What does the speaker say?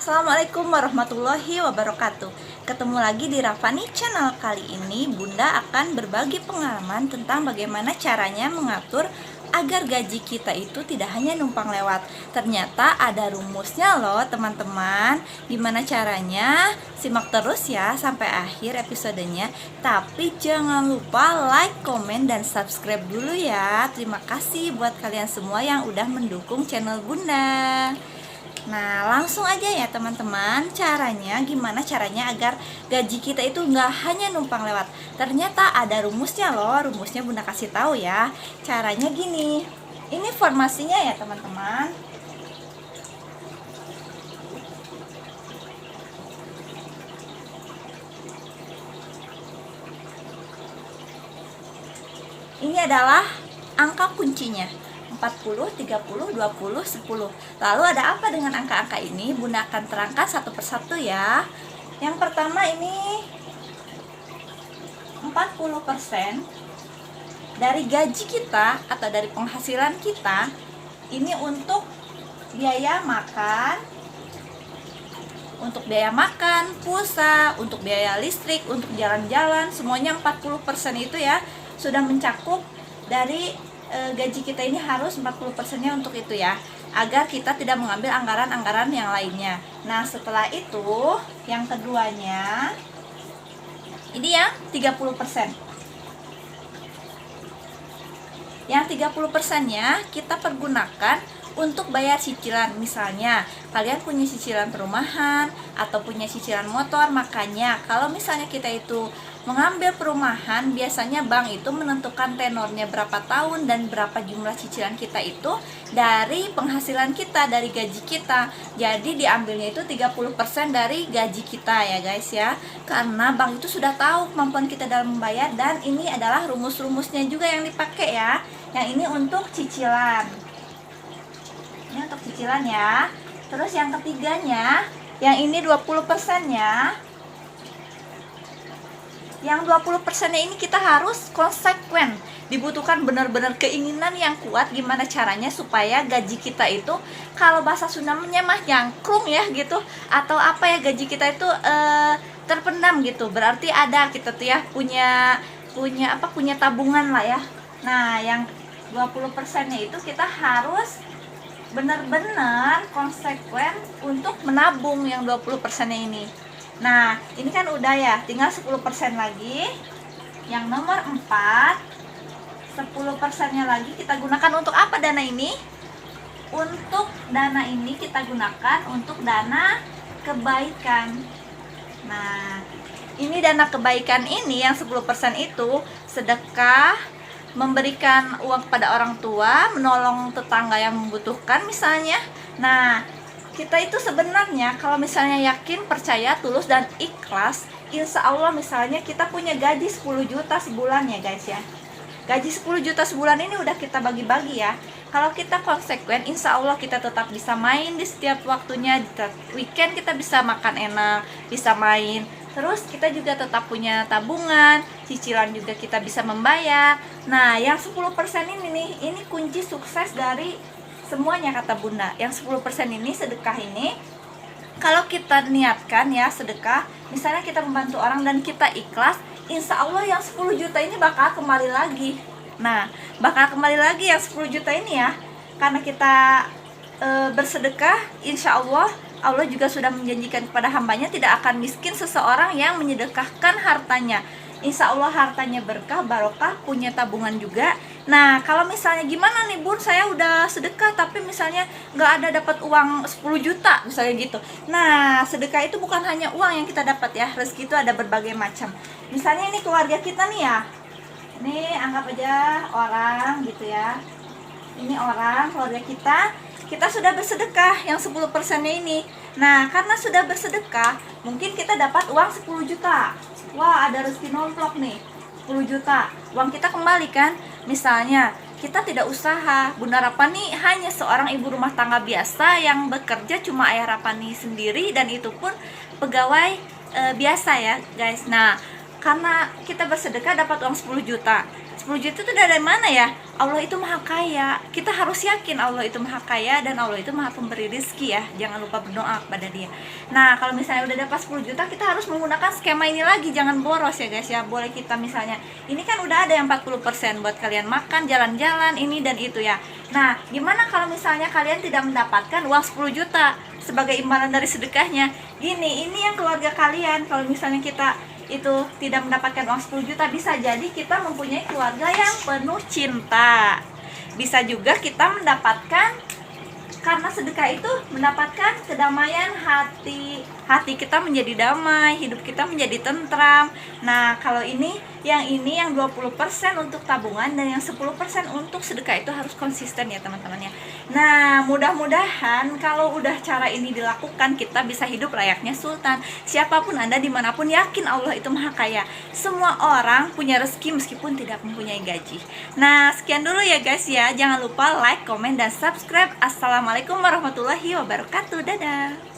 Assalamualaikum warahmatullahi wabarakatuh. Ketemu lagi di Rafani Channel. Kali ini Bunda akan berbagi pengalaman tentang bagaimana caranya mengatur agar gaji kita itu tidak hanya numpang lewat. Ternyata ada rumusnya loh teman-teman. Gimana caranya? Simak terus ya sampai akhir episodenya. Tapi jangan lupa like, komen, dan subscribe dulu ya. Terima kasih buat kalian semua yang udah mendukung channel Bunda. Nah, langsung aja ya teman-teman. Gimana caranya agar gaji kita itu nggak hanya numpang lewat. Ternyata ada rumusnya loh. Rumusnya Bunda kasih tahu ya. Caranya gini. Ini formasinya ya teman-teman. Ini adalah angka kuncinya. 40, 30, 20, 10. Lalu ada apa dengan angka-angka ini? Bunda akan terangkan satu persatu ya. Yang pertama ini 40% dari gaji kita atau dari penghasilan kita ini untuk biaya makan, pulsa, untuk biaya listrik, untuk jalan-jalan, semuanya 40% itu ya sudah mencakup dari gaji kita ini. Harus 40%-nya untuk itu ya, agar kita tidak mengambil anggaran-anggaran yang lainnya. Nah, setelah itu yang keduanya ini yang 30%. Yang 30%-nya kita pergunakan untuk bayar cicilan. Misalnya kalian punya cicilan perumahan atau punya cicilan motor. Makanya kalau misalnya kita itu mengambil perumahan, biasanya bank itu menentukan tenornya berapa tahun dan berapa jumlah cicilan kita itu dari penghasilan kita, dari gaji kita. Jadi diambilnya itu 30% dari gaji kita ya guys ya. Karena bank itu sudah tahu kemampuan kita dalam membayar, dan ini adalah rumus-rumusnya juga yang dipakai ya. Yang ini untuk cicilan. Ini untuk cicilan ya. Terus yang ketiganya, yang ini 20%-nya. Yang 20%-nya ini kita harus konsekuen. Dibutuhkan benar-benar keinginan yang kuat. Gimana caranya supaya gaji kita itu, kalau bahasa Sundanya mah nyangkrung ya gitu, atau apa ya, gaji kita itu terpendam gitu. Berarti ada kita tuh ya punya tabungan lah ya. Nah, yang 20%-nya itu kita harus benar-benar konsekuen untuk menabung yang 20%-nya ini. Nah, ini kan udah ya, tinggal 10% lagi. Yang nomor 4, 10%-nya lagi kita gunakan untuk apa dana ini? Untuk dana ini kita gunakan untuk dana kebaikan. Nah, ini dana kebaikan ini yang 10% itu sedekah, memberikan uang kepada orang tua, menolong tetangga yang membutuhkan misalnya. Nah, kita itu sebenarnya kalau misalnya yakin, percaya, tulus, dan ikhlas, insya Allah misalnya kita punya gaji 10 juta sebulan ya guys ya. Gaji 10 juta sebulan ini udah kita bagi-bagi ya. Kalau kita konsekuen, insya Allah kita tetap bisa main di setiap waktunya. Weekend kita bisa makan enak, bisa main. Terus kita juga tetap punya tabungan, cicilan juga kita bisa membayar. Nah, yang 10% ini nih, ini kunci sukses dari semuanya kata Bunda. Yang 10% ini, sedekah ini, kalau kita niatkan ya sedekah, misalnya kita membantu orang dan kita ikhlas, insya Allah yang 10 juta ini bakal kembali lagi. Nah, bakal kembali lagi yang 10 juta ini ya. Karena kita bersedekah, insya Allah Allah juga sudah menjanjikan kepada hambanya tidak akan miskin seseorang yang menyedekahkan hartanya. Insya Allah hartanya berkah, barokah, punya tabungan juga. Nah, kalau misalnya gimana nih Bun, saya udah sedekah tapi misalnya nggak ada dapat uang 10 juta misalnya gitu. Nah, sedekah itu bukan hanya uang yang kita dapat ya, rezeki itu ada berbagai macam. Misalnya ini keluarga kita nih ya, ini anggap aja orang gitu ya. Ini orang, keluarga kita sudah bersedekah yang 10%-nya ini. Nah, karena sudah bersedekah, mungkin kita dapat uang 10 juta. Wah, ada rezeki nomplok nih, 10 juta. Uang kita kembali kan? Misalnya, kita tidak usaha. Bunda Rapani hanya seorang ibu rumah tangga biasa yang bekerja, cuma ayah Rapani sendiri, dan itu pun pegawai biasa ya guys. Nah, karena kita bersedekah dapat uang 10 juta. 10 juta itu dari mana ya? Allah itu maha kaya. Kita harus yakin Allah itu maha kaya dan Allah itu maha pemberi rezeki ya. Jangan lupa berdoa kepada dia. Nah, kalau misalnya udah dapat 10 juta, kita harus menggunakan skema ini lagi. Jangan boros ya guys ya. Boleh kita misalnya, ini kan udah ada yang 40% buat kalian makan, jalan-jalan, ini dan itu ya. Nah, gimana kalau misalnya kalian tidak mendapatkan uang 10 juta sebagai imbalan dari sedekahnya? Gini, ini yang keluarga kalian. Kalau misalnya kita itu tidak mendapatkan uang 10 juta, bisa jadi kita mempunyai keluarga yang penuh cinta. Bisa juga kita mendapatkan, karena sedekah itu mendapatkan kedamaian hati. Hati kita menjadi damai, hidup kita menjadi tentram. Nah, kalau ini yang 20% untuk tabungan dan yang 10% untuk sedekah itu harus konsisten ya teman-teman ya. Nah, mudah-mudahan kalau udah cara ini dilakukan, kita bisa hidup layaknya sultan. Siapapun Anda, dimanapun, yakin Allah itu maha kaya. Semua orang punya rezeki meskipun tidak mempunyai gaji. Nah, sekian dulu ya guys ya. Jangan lupa like, komen, dan subscribe. Assalamualaikum warahmatullahi wabarakatuh. Dadah.